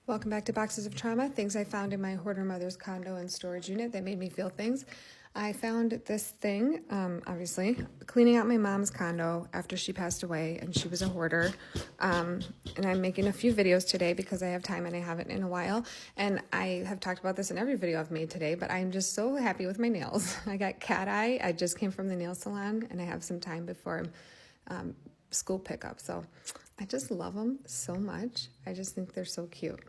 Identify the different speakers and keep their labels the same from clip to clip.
Speaker 1: Welcome back to Boxes of Trauma, things I found in my hoarder mother's condo and storage unit that made me feel things. I found this thing, obviously, cleaning out my mom's condo after she passed away and she was a hoarder. And I'm making a few videos today because I have time and I haven't in a while. And I have talked about this in every video I've made today, but I'm just so happy with my nails. I got cat eye. I just came from the nail salon and I have some time before school pickup. So I just love them so much. I just think they're so cute.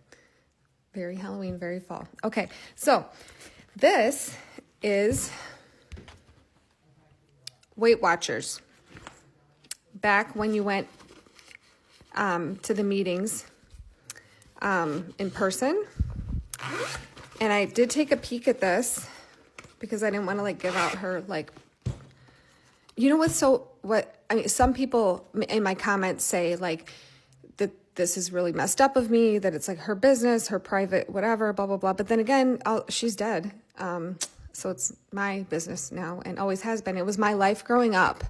Speaker 1: Very Halloween, very fall. Okay, so this is Weight Watchers. Back when you went to the meetings in person. And I did take a peek at this because I didn't want to give out her some people in my comments say that this is really messed up of me, that it's her business, her private, whatever, blah, blah, blah. But then again, she's dead. So it's my business now and always has been. It was my life growing up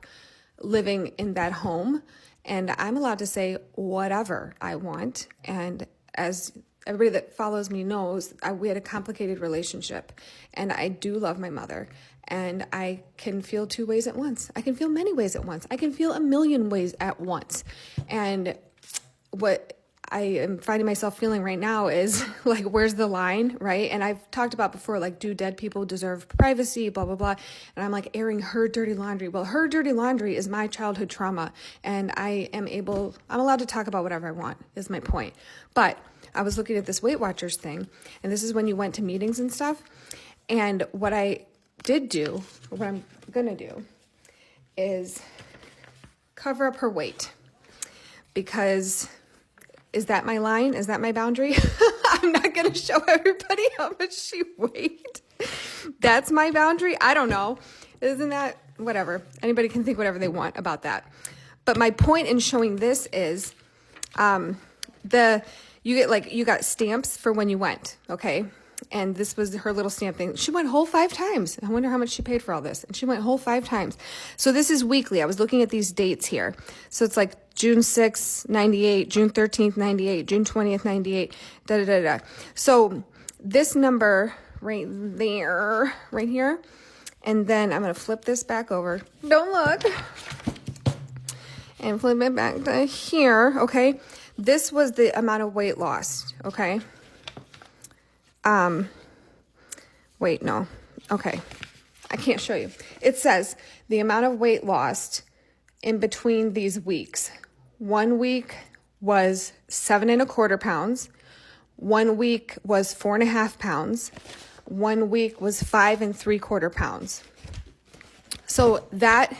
Speaker 1: living in that home. And I'm allowed to say whatever I want. And as everybody that follows me knows, we had a complicated relationship. And I do love my mother. And I can feel two ways at once. I can feel many ways at once. I can feel a million ways at once. And what I am finding myself feeling right now is where's the line, right? And I've talked about before, do dead people deserve privacy, blah, blah, blah. And I'm airing her dirty laundry. Well, her dirty laundry is my childhood trauma. And I'm allowed to talk about whatever I want is my point. But I was looking at this Weight Watchers thing, and this is when you went to meetings and stuff. And what I did do, or what I'm going to do, is cover up her weight. Because is that my line? Is that my boundary? I'm not going to show everybody how much she weighed. That's my boundary? I don't know. Isn't that whatever? Anybody can think whatever they want about that. But my point in showing this is you got stamps for when you went, okay? And this was her little stamp thing. She went whole 5 times. I wonder how much she paid for all this. And she went whole 5 times. So this is weekly. I was looking at these dates here. So it's June 6th, 98, June 13th, 98, June 20th, 98, da, da, da, da. So this number right there, right here. And then I'm going to flip this back over. Don't look. And flip it back to here, okay? This was the amount of weight lost, okay? Wait, no. Okay. I can't show you. It says the amount of weight lost in between these weeks. 1 week was 7.25 pounds. 1 week was 4.5 pounds. 1 week was 5.75 pounds. So that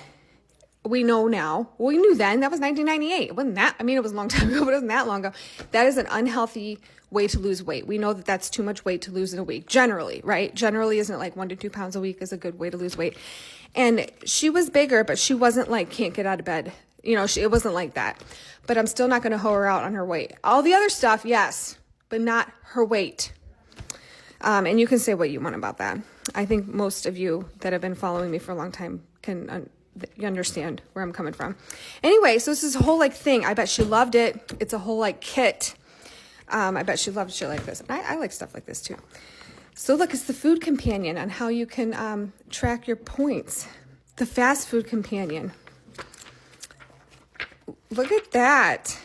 Speaker 1: we know now. Well, we knew then. That was 1998. It wasn't that. It was a long time ago, but it wasn't that long ago. That is an unhealthy way to lose weight. We know that that's too much weight to lose in a week. Generally, right? Generally, isn't it 1 to 2 pounds a week is a good way to lose weight? And she was bigger, but she wasn't can't get out of bed. It wasn't like that. But I'm still not going to hoe her out on her weight. All the other stuff, yes, but not her weight. And you can say what you want about that. I think most of you that have been following me for a long time can you understand where I'm coming from. Anyway, so this is a whole thing. I bet she loved it. It's a whole kit. I bet she loved shit like this. I like stuff like this too. So look, it's the food companion on how you can track your points. The fast food companion. Look at that.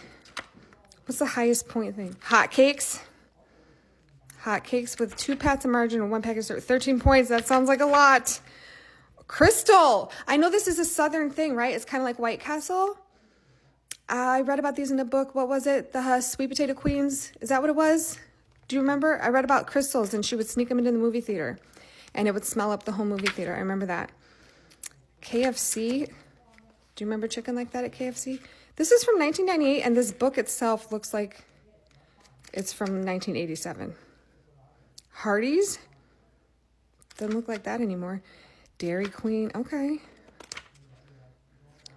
Speaker 1: What's the highest point thing? Hotcakes. Hotcakes with 2 pats of margarine and 1 package of 13 points. That sounds like a lot. Crystal. I know this is a southern thing, right? It's kind of like White Castle. I read about these in a book. What was it? The Sweet Potato Queens. Is that what it was? Do you remember? I read about crystals and she would sneak them into the movie theater and it would smell up the whole movie theater. I remember that. KFC. Do you remember chicken like that at KFC? This is from 1998 and this book itself looks like it's from 1987. Hardee's. Doesn't look like that anymore. Dairy Queen. Okay.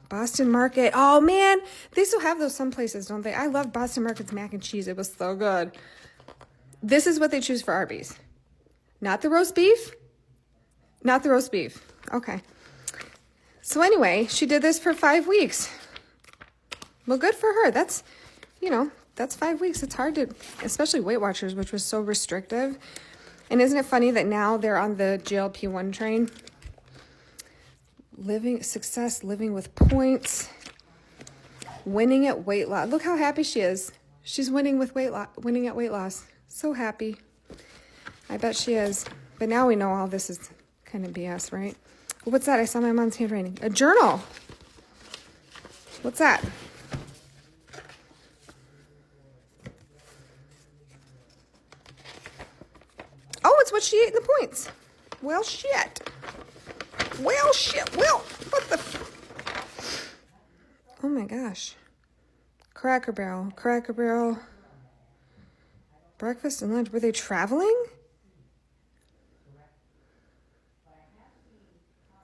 Speaker 1: Boston Market. Oh, man. They still have those some places, don't they? I love Boston Market's mac and cheese. It was so good. This is what they choose for Arby's. Not the roast beef? Not the roast beef. Okay. So anyway, she did this for 5 weeks. Well, good for her. That's, that's 5 weeks. It's hard to, especially Weight Watchers, which was so restrictive. And isn't it funny that now they're on the GLP-1 train? Living with points, winning at weight loss. Look how happy she is. She's winning at weight loss. So happy. I bet she is. But now we know all this is kind of BS, right? What's that? I saw my mom's handwriting. A journal. What's that? Oh, it's what she ate in the points. Well, shit. Well, shit. Well, what the... Oh, my gosh. Cracker Barrel. Breakfast and lunch. Were they traveling?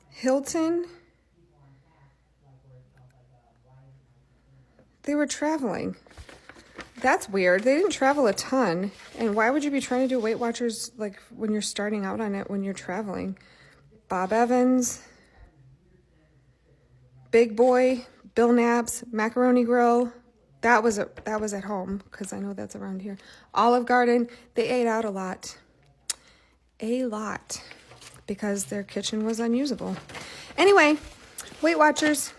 Speaker 1: Hilton. They were traveling. That's weird. They didn't travel a ton. And why would you be trying to do Weight Watchers like when you're starting out on it when you're traveling? Bob Evans, Big Boy, Bill Knapp's, Macaroni Grill. That was at home because I know that's around here. Olive Garden. They ate out a lot. Because their kitchen was unusable. Anyway, Weight Watchers.